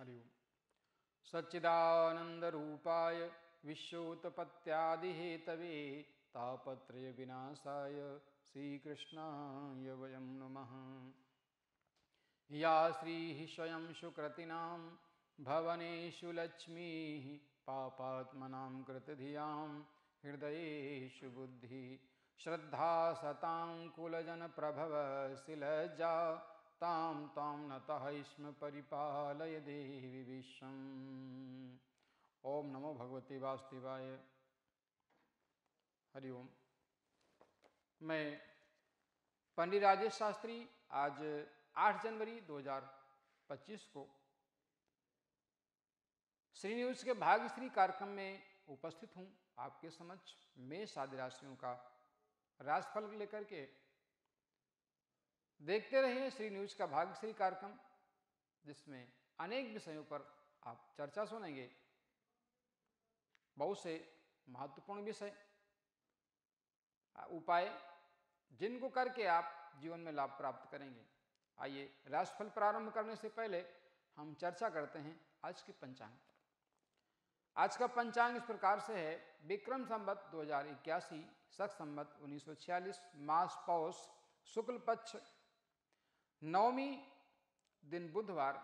हरि ओम। सच्चिदानंदरूपाय विश्वोत्पत्त्यादिहेतवे तापत्रय विनाशाय श्रीकृष्णाय वयं नमः। या श्रीः स्वयं सुकृतिनां भवनेषु लक्ष्मीः पापात्मनां कृतधियां हृदयेषु बुद्धिः श्रद्धा सतां कुलजनप्रभवशिलज्जा तां तां नतः स्म परिपालय देवी विश्वम्। ओम नमो भगवते वासुदेवाय। हरि ओम। मैं पंडित राजेश शास्त्री आज 8 जनवरी 2025 को श्री न्यूज के भाग्यश्री कार्यक्रम में उपस्थित हूँ। आपके समक्ष मेष आदि राशियों का राशिफल लेकर के देखते रहिए श्री न्यूज का भाग्यश्री कार्यक्रम, जिसमें अनेक विषयों पर आप चर्चा सुनेंगे। बहुत से महत्वपूर्ण विषय उपाय जिनको करके आप जीवन में लाभ प्राप्त करेंगे। आइए राशिफल प्रारंभ करने से पहले हम चर्चा करते हैं आज के पंचांग पर। आज का पंचांग इस प्रकार से है। विक्रम संवत 2081, शक संवत 1946, मास पौष, शुक्ल पक्ष, नवमी दिन बुधवार।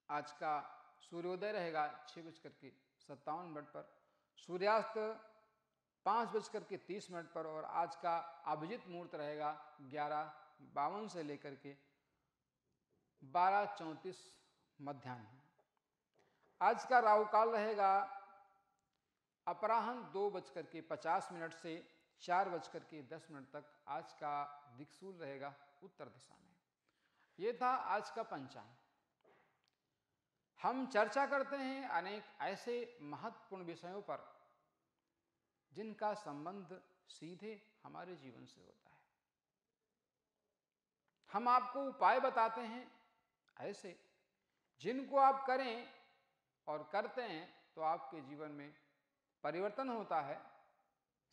आज का सूर्योदय रहेगा 6:57 पर, सूर्यास्त 5:30 पर और आज का अभिजित मुहूर्त रहेगा 11:52 से लेकर के 12:34 मध्याह्न। आज का राहु काल रहेगा अपराह्न 2:50 से 4:10 तक। आज का दिक्सूल रहेगा उत्तर दिशा में। ये था आज का पंचांग। हम चर्चा करते हैं अनेक ऐसे महत्वपूर्ण विषयों पर जिनका संबंध सीधे हमारे जीवन से होता है। हम आपको उपाय बताते हैं ऐसे जिनको आप करें और करते हैं तो आपके जीवन में परिवर्तन होता है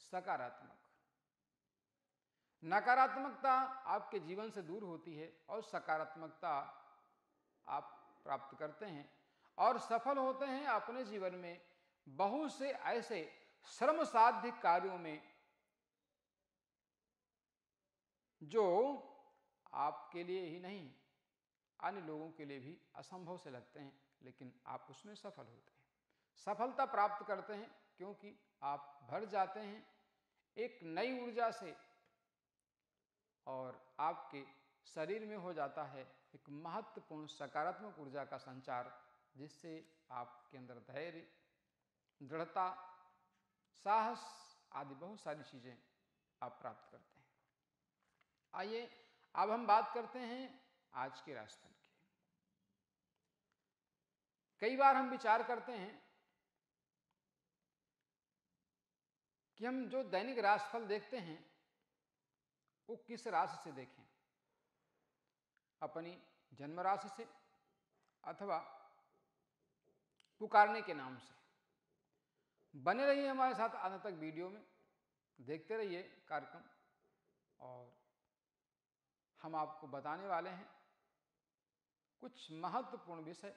सकारात्मक। नकारात्मकता आपके जीवन से दूर होती है और सकारात्मकता आप प्राप्त करते हैं और सफल होते हैं अपने जीवन में बहुत से ऐसे श्रम साध्य कार्यों में जो आपके लिए ही नहीं अन्य लोगों के लिए भी असंभव से लगते हैं, लेकिन आप उसमें सफल होते हैं, सफलता प्राप्त करते हैं, क्योंकि आप भर जाते हैं एक नई ऊर्जा से और आपके शरीर में हो जाता है एक महत्वपूर्ण सकारात्मक ऊर्जा का संचार, जिससे आपके अंदर धैर्य, दृढ़ता, साहस आदि बहुत सारी चीजें आप प्राप्त करते हैं। आइए अब हम बात करते हैं आज के राशिफल की। कई बार हम विचार करते हैं कि हम जो दैनिक राशिफल देखते हैं वो किस राशि से देखें, अपनी जन्म राशि से अथवा पुकारने के नाम से। बने रहिए हमारे साथ अंत तक, वीडियो में देखते रहिए कार्यक्रम, और हम आपको बताने वाले हैं कुछ महत्वपूर्ण विषय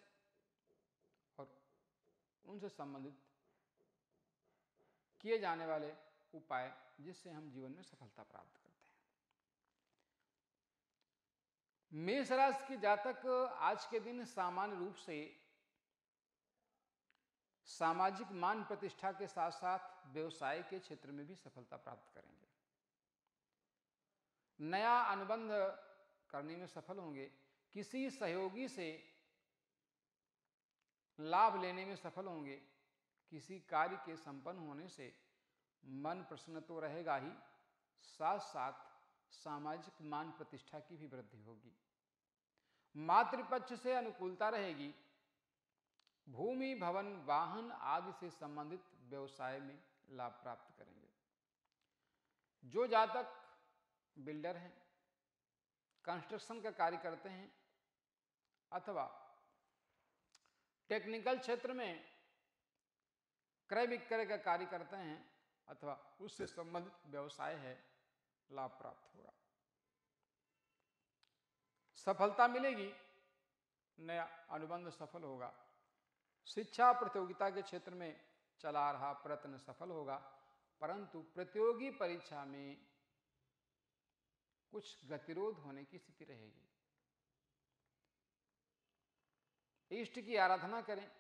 और उनसे संबंधित किए जाने वाले उपाय, जिससे हम जीवन में सफलता प्राप्त करते हैं। मेष राशि के जातक आज के दिन सामान्य रूप से सामाजिक मान प्रतिष्ठा के साथ साथ व्यवसाय के क्षेत्र में भी सफलता प्राप्त करेंगे। नया अनुबंध करने में सफल होंगे। किसी सहयोगी से लाभ लेने में सफल होंगे। किसी कार्य के संपन्न होने से मन प्रसन्न तो रहेगा ही, साथ साथ सामाजिक मान प्रतिष्ठा की भी वृद्धि होगी। मातृपक्ष से अनुकूलता रहेगी। भूमि, भवन, वाहन आदि से संबंधित व्यवसाय में लाभ प्राप्त करेंगे। जो जातक बिल्डर हैं, कंस्ट्रक्शन का कार्य करते हैं अथवा टेक्निकल क्षेत्र में क्रय विक्रय का कार्य करते हैं अथवा उससे संबंधित व्यवसाय है, लाभ प्राप्त होगा, सफलता मिलेगी। नया अनुबंध सफल होगा। शिक्षा प्रतियोगिता के क्षेत्र में चला रहा प्रयत्न सफल होगा, परंतु प्रतियोगी परीक्षा में कुछ गतिरोध होने की स्थिति रहेगी। इष्ट की आराधना करें,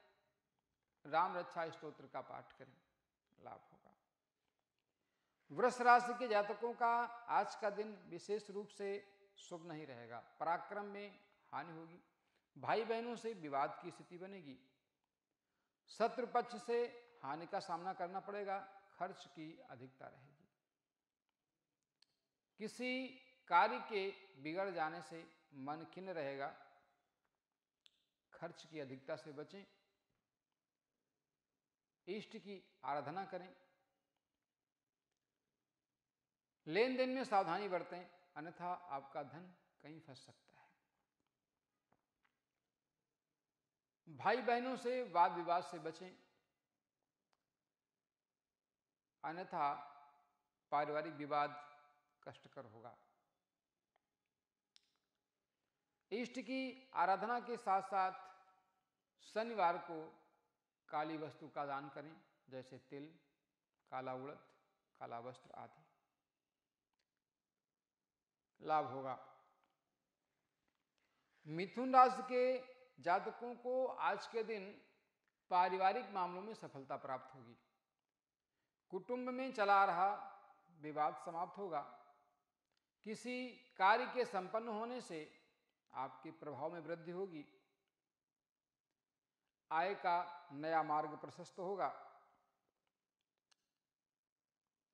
राम रक्षा स्तोत्र का पाठ करें, लाभ होगा। वृष राशि के जातकों का आज का दिन विशेष रूप से शुभ नहीं रहेगा। पराक्रम में हानि होगी, भाई बहनों से विवाद की स्थिति बनेगी, शत्रु पक्ष से हानि का सामना करना पड़ेगा, खर्च की अधिकता रहेगी। किसी कार्य के बिगड़ जाने से मन खिन्न रहेगा, खर्च की अधिकता से बचें, इष्ट की आराधना करें, लेन देन में सावधानी बरतें, अन्यथा आपका धन कहीं फंस सकता है। भाई बहनों से वाद विवाद से बचें, अन्यथा पारिवारिक विवाद कष्टकर होगा। इष्ट की आराधना के साथ साथ शनिवार को काली वस्तु का दान करें, जैसे तिल, काला उड़द, काला वस्त्र आदि, लाभ होगा। मिथुन राशि के जातकों को आज के दिन पारिवारिक मामलों में सफलता प्राप्त होगी। कुटुंब में चला रहा विवाद समाप्त होगा। किसी कार्य के संपन्न होने से आपके प्रभाव में वृद्धि होगी। आय का नया मार्ग प्रशस्त होगा।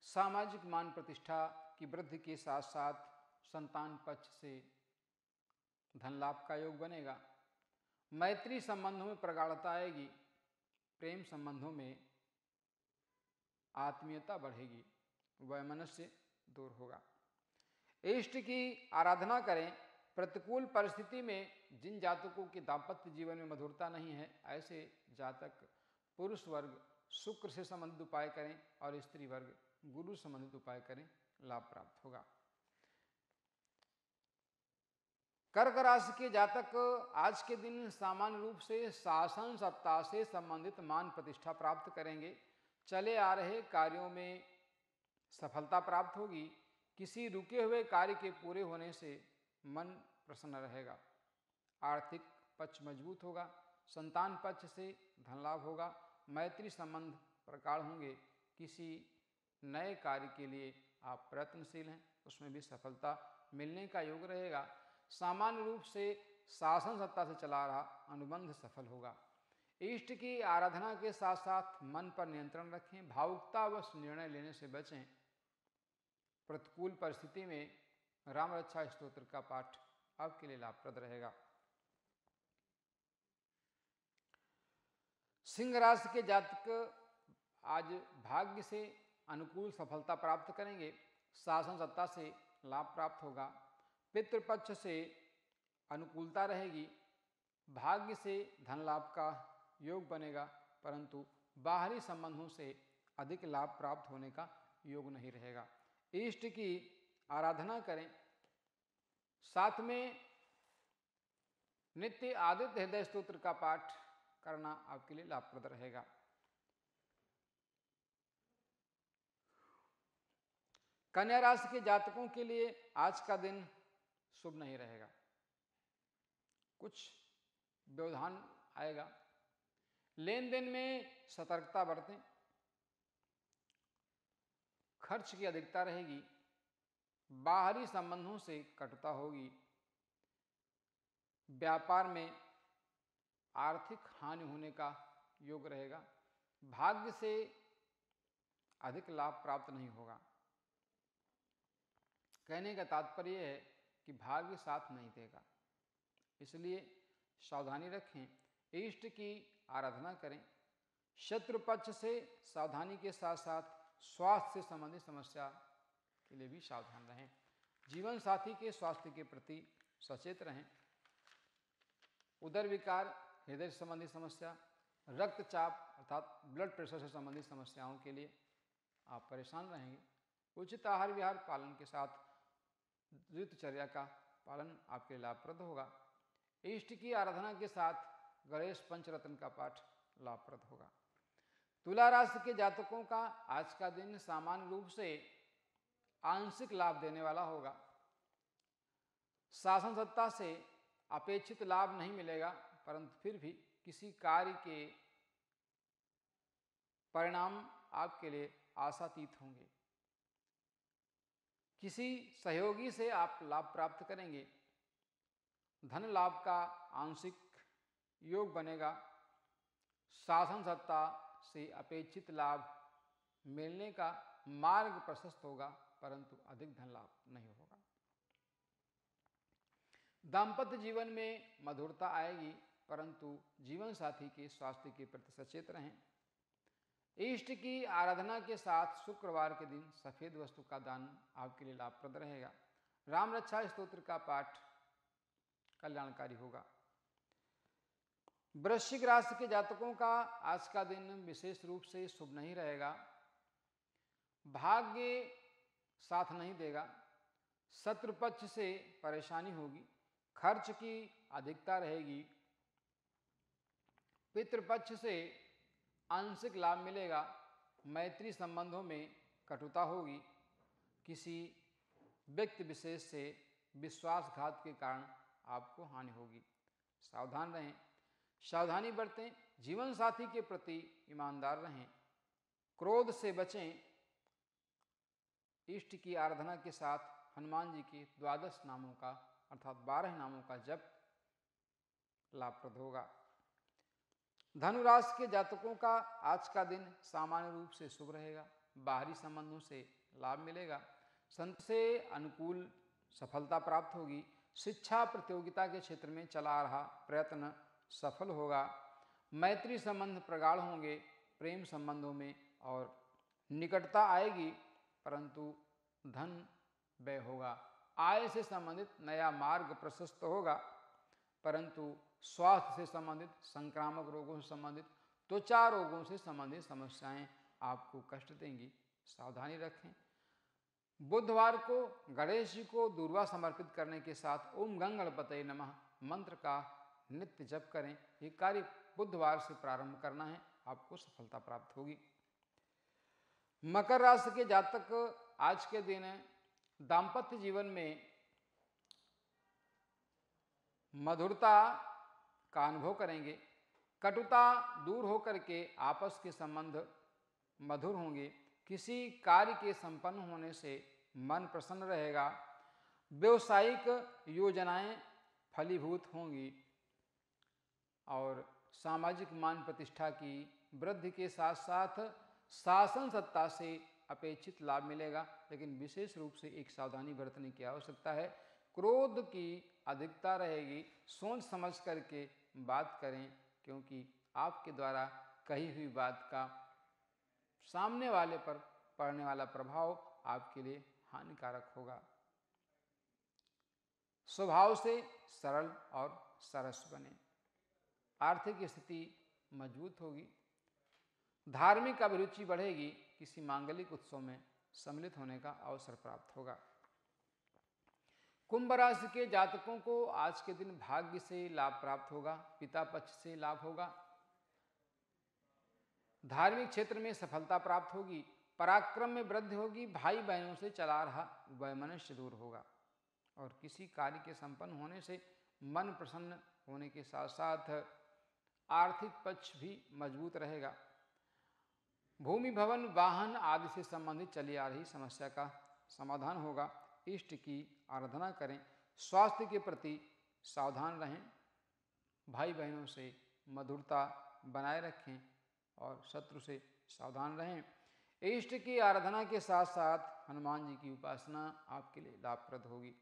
सामाजिक मान प्रतिष्ठा की वृद्धि के साथ साथ संतान पक्ष से धन लाभ का योग बनेगा। मैत्री संबंधों में प्रगाढ़ता आएगी। प्रेम संबंधों में आत्मीयता बढ़ेगी, वैमनस्य दूर होगा। इष्ट की आराधना करें। प्रतिकूल परिस्थिति में जिन जातकों के दाम्पत्य जीवन में मधुरता नहीं है, ऐसे जातक पुरुष वर्ग शुक्र से संबंधित उपाय करें और स्त्री वर्ग गुरु संबंधित उपाय करें, लाभ प्राप्त होगा। कर्क राशि के जातक आज के दिन सामान्य रूप से शासन सत्ता से संबंधित मान प्रतिष्ठा प्राप्त करेंगे। चले आ रहे कार्यों में सफलता प्राप्त होगी। किसी रुके हुए कार्य के पूरे होने से मन प्रसन्न रहेगा। आर्थिक पक्ष मजबूत होगा। संतान पक्ष से धन लाभ होगा। मैत्री संबंध प्रगाढ़ होंगे। किसी नए कार्य के लिए आप प्रयत्नशील हैं, उसमें भी सफलता मिलने का योग रहेगा। सामान्य रूप से शासन सत्ता से चला रहा अनुबंध सफल होगा। इष्ट की आराधना के साथ साथ मन पर नियंत्रण रखें। भावुकतावश निर्णय लेने से बचें। प्रतिकूल परिस्थिति में राम रक्षा स्तोत्र का पाठ आपके लिए लाभप्रद रहेगा। सिंह राशि के जातक आज भाग्य से अनुकूल सफलता प्राप्त करेंगे। शासन सत्ता से लाभ प्राप्त होगा। पितृपक्ष से अनुकूलता रहेगी। भाग्य से धन लाभ का योग बनेगा, परंतु बाहरी संबंधों से अधिक लाभ प्राप्त होने का योग नहीं रहेगा। इष्ट की आराधना करें। साथ में नित्य आदित्य हृदय स्तोत्र का पाठ करना आपके लिए लाभप्रद रहेगा। कन्या राशि के जातकों के लिए आज का दिन शुभ नहीं रहेगा। कुछ व्यवधान आएगा। लेन देन में सतर्कता बरतें। खर्च की अधिकता रहेगी। बाहरी संबंधों से कटुता होगी। व्यापार में आर्थिक हानि होने का योग रहेगा। भाग्य से अधिक लाभ प्राप्त नहीं होगा। कहने का तात्पर्य है कि भाग्य साथ नहीं देगा, इसलिए सावधानी रखें। इष्ट की आराधना करें। शत्रु पक्ष से सावधानी के साथ साथ स्वास्थ्य से संबंधित समस्या के लिए भी सावधान रहें। जीवन साथी के स्वास्थ्य के प्रति सचेत रहें। उदर विकार, हृदय से संबंधित समस्या, रक्तचाप अर्थात ब्लड प्रेशर से संबंधित समस्याओं के लिए आप परेशान रहेंगे। उचित आहार विहार पालन के साथ ऋतुचर्या का पालन आपके लिए लाभप्रद होगा। इष्ट की आराधना के साथ गणेश पंचरत्न का पाठ लाभप्रद होगा। तुला राशि के जातकों का आज का दिन सामान्य रूप से आंशिक लाभ देने वाला होगा। शासन सत्ता से अपेक्षित लाभ नहीं मिलेगा, परंतु फिर भी किसी कार्य के परिणाम आपके लिए आशातीत होंगे। किसी सहयोगी से आप लाभ प्राप्त करेंगे। धन लाभ का आंशिक योग बनेगा। शासन सत्ता से अपेक्षित लाभ मिलने का मार्ग प्रशस्त होगा, परंतु अधिक धन लाभ नहीं होगा। दाम्पत्य जीवन में मधुरता आएगी, परंतु जीवन साथी के स्वास्थ्य के प्रति सचेत रहें। इष्ट की आराधना के साथ शुक्रवार के दिन सफेद वस्तु का दान आपके लिए लाभप्रद रहेगा। राम रक्षा स्तोत्र का पाठ कल्याणकारी होगा। वृश्चिक राशि के जातकों का आज का दिन विशेष रूप से शुभ नहीं रहेगा। भाग्य साथ नहीं देगा। शत्रु पक्ष से परेशानी होगी। खर्च की अधिकता रहेगी। पितृपक्ष से आंशिक लाभ मिलेगा। मैत्री संबंधों में कटुता होगी। किसी व्यक्ति विशेष से विश्वासघात के कारण आपको हानि होगी। सावधान रहें, सावधानी बरतें। जीवन साथी के प्रति ईमानदार रहें। क्रोध से बचें। इष्ट की आराधना के साथ हनुमान जी के 12 नामों का अर्थात 12 नामों का जप लाभप्रद होगा। धनु राशि के जातकों का आज का दिन सामान्य रूप से शुभ रहेगा। बाहरी संबंधों से लाभ मिलेगा। संत से अनुकूल सफलता प्राप्त होगी। शिक्षा प्रतियोगिता के क्षेत्र में चला आ रहा प्रयत्न सफल होगा। मैत्री संबंध प्रगाढ़ होंगे। प्रेम संबंधों में और निकटता आएगी, परंतु धन व्यय होगा। आय से संबंधित नया मार्ग प्रशस्त होगा, परंतु स्वास्थ्य से संबंधित, संक्रामक रोगों से संबंधित, त्वचा रोगों से संबंधित समस्याएं आपको कष्ट देंगी। सावधानी रखें। बुधवार को गणेश जी को दूर्वा समर्पित करने के साथ ओम गंगणपतये नमः मंत्र का नित्य जप करें। ये कार्य बुधवार से प्रारंभ करना है, आपको सफलता प्राप्त होगी। मकर राशि के जातक आज के दिन दाम्पत्य जीवन में मधुरता का अनुभव करेंगे। कटुता दूर होकर के आपस के संबंध मधुर होंगे। किसी कार्य के संपन्न होने से मन प्रसन्न रहेगा। व्यवसायिक योजनाएं फलीभूत होंगी और सामाजिक मान प्रतिष्ठा की वृद्धि के साथ साथ शासन सत्ता से अपेक्षित लाभ मिलेगा, लेकिन विशेष रूप से एक सावधानी बरतने की आवश्यकता है। क्रोध की अधिकता रहेगी। सोच समझ करके बात करें, क्योंकि आपके द्वारा कही हुई बात का सामने वाले पर पड़ने वाला प्रभाव आपके लिए हानिकारक होगा। स्वभाव से सरल और सरस बने। आर्थिक स्थिति मजबूत होगी। धार्मिक अभिरुचि बढ़ेगी। किसी मांगलिक उत्सव में सम्मिलित होने का अवसर प्राप्त होगा। कुंभ राशि के जातकों को आज के दिन भाग्य से लाभ प्राप्त होगा। पिता पक्ष से लाभ होगा। धार्मिक क्षेत्र में सफलता प्राप्त होगी। पराक्रम में वृद्धि होगी। भाई बहनों से चला रहा वैमनस्य दूर होगा और किसी कार्य के संपन्न होने से मन प्रसन्न होने के साथ साथ आर्थिक पक्ष भी मजबूत रहेगा। भूमि भवन वाहन आदि से संबंधित चली आ रही समस्या का समाधान होगा। इष्ट की आराधना करें। स्वास्थ्य के प्रति सावधान रहें। भाई बहनों से मधुरता बनाए रखें और शत्रु से सावधान रहें। इष्ट की आराधना के साथ साथ हनुमान जी की उपासना आपके लिए लाभप्रद होगी।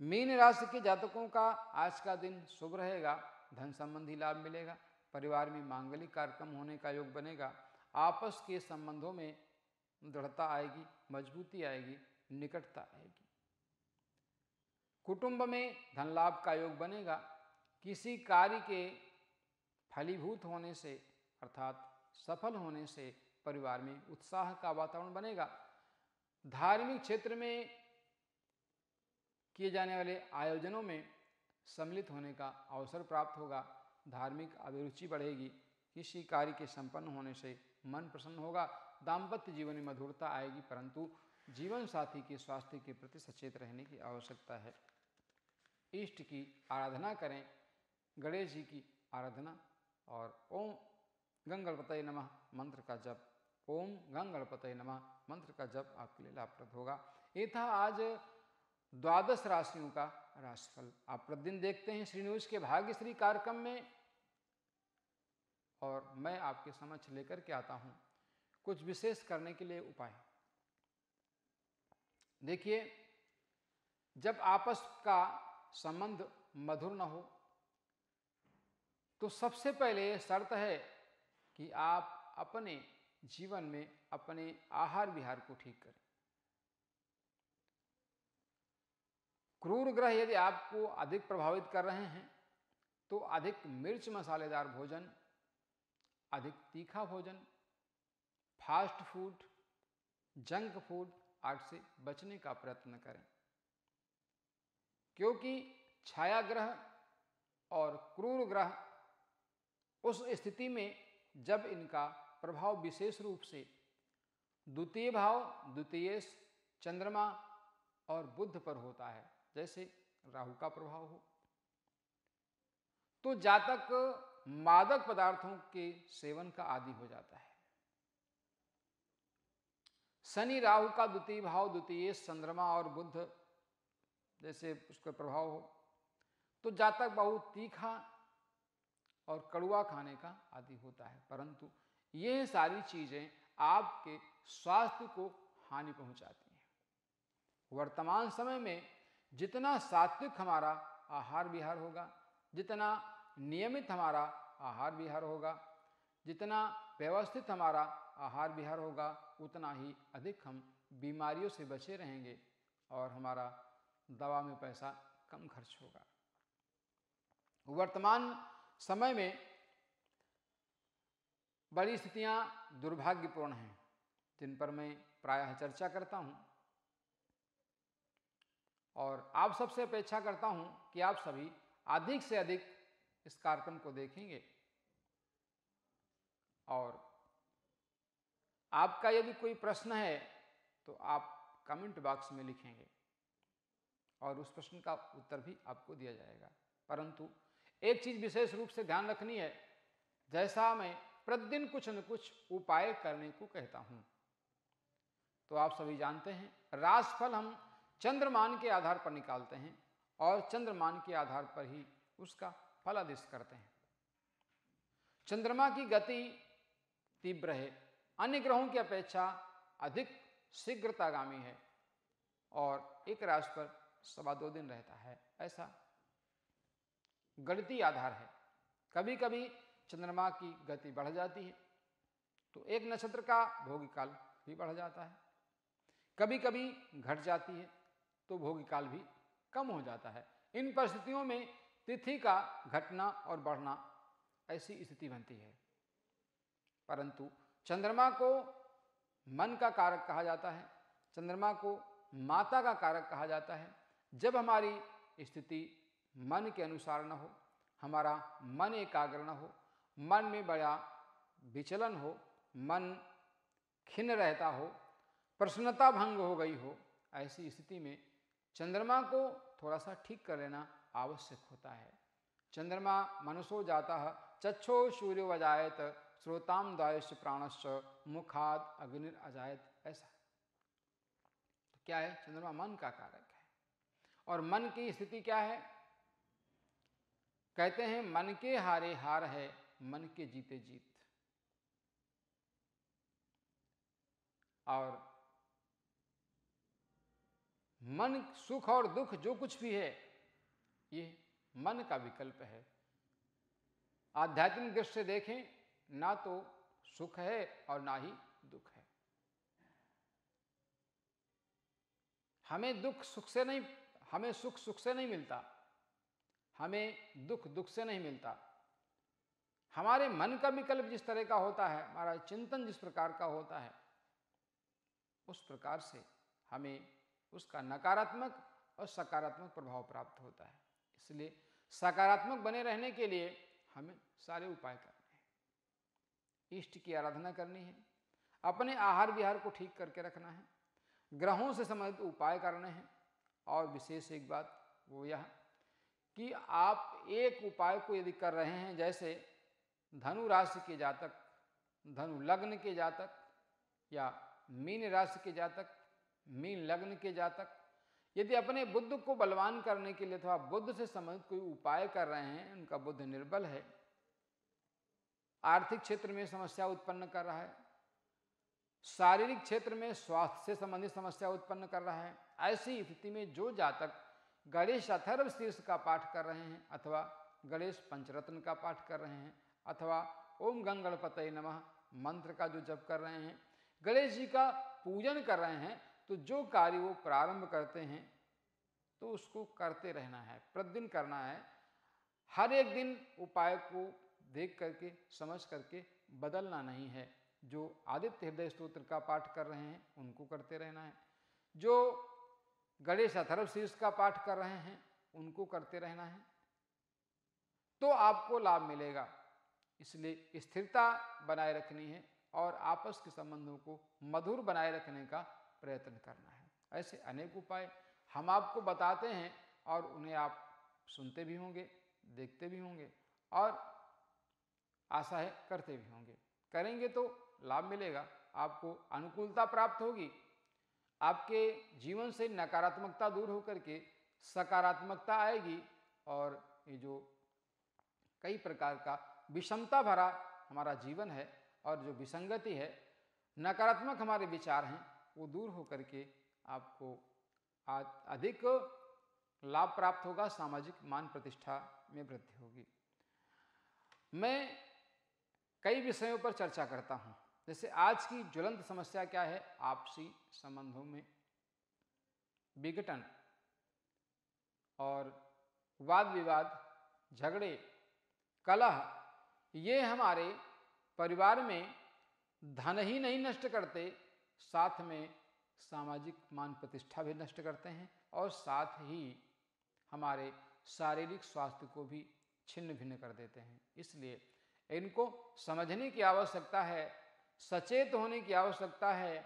मीन राशि के जातकों का आज का दिन शुभ रहेगा। धन संबंधी लाभ मिलेगा। परिवार में मांगलिक कार्यक्रम होने का योग बनेगा। आपस के संबंधों में दृढ़ता आएगी, मजबूती आएगी, निकटता आएगी। कुटुंब में धन लाभ का योग बनेगा। किसी कार्य के फलीभूत होने से अर्थात सफल होने से परिवार में उत्साह का वातावरण बनेगा। धार्मिक क्षेत्र में किए जाने वाले आयोजनों में सम्मिलित होने का अवसर प्राप्त होगा, धार्मिक अभिरुचि बढ़ेगी, किसी कार्य के संपन्न होने से मन प्रसन्न होगा, दाम्पत्य जीवन में मधुरता आएगी, परंतु जीवन साथी के स्वास्थ्य के प्रति सचेत रहने की आवश्यकता है। इष्ट की आराधना करें, गणेश जी की आराधना, और ओम गंगणपतये नमः मंत्र का जप, ओम गंगणपतये नमः मंत्र का जप आपके लिए लाभप्रद होगा। ये था आज 12 राशियों का राशिफल। आप प्रतिदिन देखते हैं श्री न्यूज के भाग्यश्री कार्यक्रम में, और मैं आपके समक्ष लेकर के आता हूं कुछ विशेष करने के लिए उपाय। देखिए, जब आपस का संबंध मधुर न हो तो सबसे पहले शर्त है कि आप अपने जीवन में अपने आहार विहार को ठीक करें। क्रूर ग्रह यदि आपको अधिक प्रभावित कर रहे हैं तो अधिक मिर्च मसालेदार भोजन, अधिक तीखा भोजन, फास्ट फूड, जंक फूड आदि से बचने का प्रयत्न करें, क्योंकि छाया ग्रह और क्रूर ग्रह उस स्थिति में जब इनका प्रभाव विशेष रूप से द्वितीय भाव, द्वितीयेश, चंद्रमा और बुध पर होता है, जैसे राहु का प्रभाव हो, तो जातक मादक पदार्थों के सेवन का आदी हो जाता है। शनि राहु का द्वितीय भाव, द्वितीयेश, चंद्रमा और बुध जैसे उसका प्रभाव हो तो जातक बहुत तीखा और कड़वा खाने का आदी होता है, परंतु ये सारी चीजें आपके स्वास्थ्य को हानि पहुंचाती हैं। वर्तमान समय में जितना सात्विक हमारा आहार विहार होगा, जितना नियमित हमारा आहार विहार होगा, जितना व्यवस्थित हमारा आहार विहार होगा, उतना ही अधिक हम बीमारियों से बचे रहेंगे और हमारा दवा में पैसा कम खर्च होगा। वर्तमान समय में बड़ी स्थितियां दुर्भाग्यपूर्ण हैं, जिन पर मैं प्रायः चर्चा करता हूं, और आप सबसे अपेक्षा करता हूं कि आप सभी अधिक से अधिक इस कार्यक्रम को देखेंगे, और आपका यदि कोई प्रश्न है तो आप कमेंट बॉक्स में लिखेंगे और उस प्रश्न का उत्तर भी आपको दिया जाएगा। परंतु एक चीज विशेष रूप से ध्यान रखनी है, जैसा मैं प्रतिदिन कुछ न कुछ उपाय करने को कहता हूं, तो आप सभी जानते हैं राशिफल हम चंद्रमान के आधार पर निकालते हैं और चंद्रमान के आधार पर ही उसका फलादेश करते हैं। चंद्रमा की गति तीव्र है, अन्य ग्रहों की अपेक्षा अधिक शीघ्रतागामी है और एक राशि पर 2.25 दिन रहता है, ऐसा गणितीय आधार है। कभी कभी चंद्रमा की गति बढ़ जाती है तो एक नक्षत्र का भोगिकाल भी बढ़ जाता है, कभी कभी घट जाती है तो भोगिकाल भी कम हो जाता है। इन परिस्थितियों में तिथि का घटना और बढ़ना ऐसी स्थिति बनती है, परंतु चंद्रमा को मन का कारक कहा जाता है, चंद्रमा को माता का कारक कहा जाता है। जब हमारी स्थिति मन के अनुसार न हो, हमारा मन एकाग्र न हो, मन में बड़ा विचलन हो, मन खिन्न रहता हो, प्रसन्नता भंग हो गई हो, ऐसी स्थिति में चंद्रमा को थोड़ा सा ठीक कर लेना आवश्यक होता है। चंद्रमा मनसो जाता चक्षो सूर्यो अजायत श्रोताम दायश प्राणश्च मुखाद अग्निर अजायत, ऐसा। तो क्या है? चंद्रमा मन का कारक है। और मन की स्थिति क्या है? कहते हैं मन के हारे हार है, मन के जीते जीत। और मन सुख और दुख जो कुछ भी है ये मन का विकल्प है। आध्यात्मिक दृष्टि से देखें, ना तो सुख है और ना ही दुख है। हमें दुख सुख से नहीं, हमें सुख सुख से नहीं मिलता, हमें दुख दुख से नहीं मिलता। हमारे मन का विकल्प जिस तरह का होता है, हमारा चिंतन जिस प्रकार का होता है, उस प्रकार से हमें उसका नकारात्मक और सकारात्मक प्रभाव प्राप्त होता है। इसलिए सकारात्मक बने रहने के लिए हमें सारे उपाय करने हैं। इष्ट की आराधना करनी है, अपने आहार विहार को ठीक करके रखना है, ग्रहों से संबंधित उपाय करने हैं। और विशेष एक बात वो यह कि आप एक उपाय को यदि कर रहे हैं, जैसे धनु राशि के जातक, धनु लग्न के जातक या मीन राशि के जातक, मीन लग्न के जातक, यदि अपने बुद्ध को बलवान करने के लिए अथवा बुद्ध से संबंधित कोई उपाय कर रहे हैं, उनका बुद्ध निर्बल है, आर्थिक क्षेत्र में समस्या उत्पन्न कर रहा है, शारीरिक क्षेत्र में स्वास्थ्य से संबंधित समस्या उत्पन्न कर रहा है, ऐसी स्थिति में जो जातक गणेश अथर्व शीर्ष का पाठ कर रहे हैं अथवा गणेश पंचरत्न का पाठ कर रहे हैं अथवा ओम गंगणपतये नमः मंत्र का जो जप कर रहे हैं, गणेश जी का पूजन कर रहे हैं, तो जो कार्य वो प्रारंभ करते हैं तो उसको करते रहना है, प्रतिदिन करना है। हर एक दिन उपाय को देख करके समझ करके बदलना नहीं है। जो आदित्य हृदय स्तोत्र का पाठ कर रहे हैं उनको करते रहना है, जो गणेश अथर्व शीर्ष का पाठ कर रहे हैं उनको करते रहना है, तो आपको लाभ मिलेगा। इसलिए स्थिरता बनाए रखनी है और आपस के संबंधों को मधुर बनाए रखने का प्रयत्न करना है। ऐसे अनेक उपाय हम आपको बताते हैं और उन्हें आप सुनते भी होंगे, देखते भी होंगे और आशा है करते भी होंगे। करेंगे तो लाभ मिलेगा, आपको अनुकूलता प्राप्त होगी, आपके जीवन से नकारात्मकता दूर होकर के सकारात्मकता आएगी और ये जो कई प्रकार का विषमता भरा हमारा जीवन है और जो विसंगति है, नकारात्मक हमारे विचार हैं, वो दूर होकर के आपको अधिक लाभ प्राप्त होगा, सामाजिक मान प्रतिष्ठा में वृद्धि होगी। मैं कई विषयों पर चर्चा करता हूँ, जैसे आज की ज्वलंत समस्या क्या है, आपसी संबंधों में विघटन और वाद विवाद, झगड़े, कलह, ये हमारे परिवार में धन ही नहीं नष्ट करते, साथ में सामाजिक मान प्रतिष्ठा भी नष्ट करते हैं और साथ ही हमारे शारीरिक स्वास्थ्य को भी छिन्न भिन्न कर देते हैं। इसलिए इनको समझने की आवश्यकता है, सचेत होने की आवश्यकता है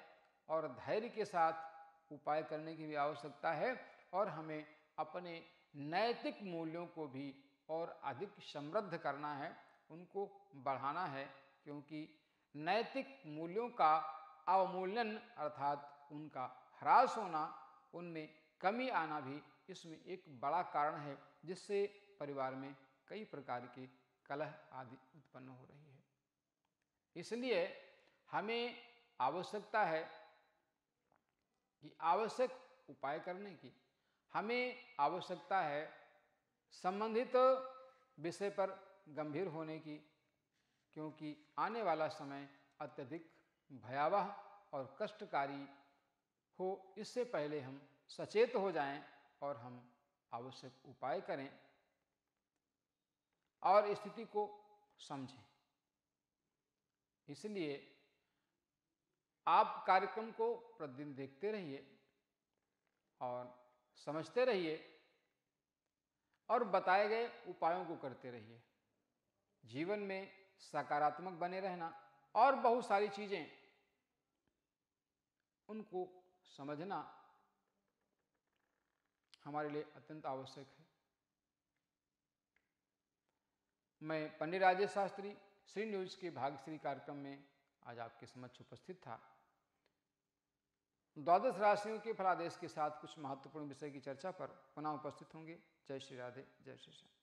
और धैर्य के साथ उपाय करने की भी आवश्यकता है। और हमें अपने नैतिक मूल्यों को भी और अधिक समृद्ध करना है, उनको बढ़ाना है, क्योंकि नैतिक मूल्यों का अवमूल्यन अर्थात उनका ह्रास होना, उनमें कमी आना भी इसमें एक बड़ा कारण है, जिससे परिवार में कई प्रकार के कलह आदि उत्पन्न हो रही है। इसलिए हमें आवश्यकता है कि आवश्यक उपाय करने की, हमें आवश्यकता है संबंधित विषय पर गंभीर होने की, क्योंकि आने वाला समय अत्यधिक भयावह और कष्टकारी हो, इससे पहले हम सचेत हो जाएं और हम आवश्यक उपाय करें और स्थिति को समझें। इसलिए आप कार्यक्रम को प्रतिदिन देखते रहिए और समझते रहिए और बताए गए उपायों को करते रहिए। जीवन में सकारात्मक बने रहना और बहुत सारी चीजें उनको समझना हमारे लिए अत्यंत आवश्यक है। मैं पंडित राजेश शास्त्री श्री न्यूज के भाग्यश्री कार्यक्रम में आज आपके समक्ष उपस्थित था। द्वादश राशियों के फलादेश के साथ कुछ महत्वपूर्ण विषय की चर्चा पर पुनः उपस्थित होंगे। जय श्री राधे, जय श्री श्याम।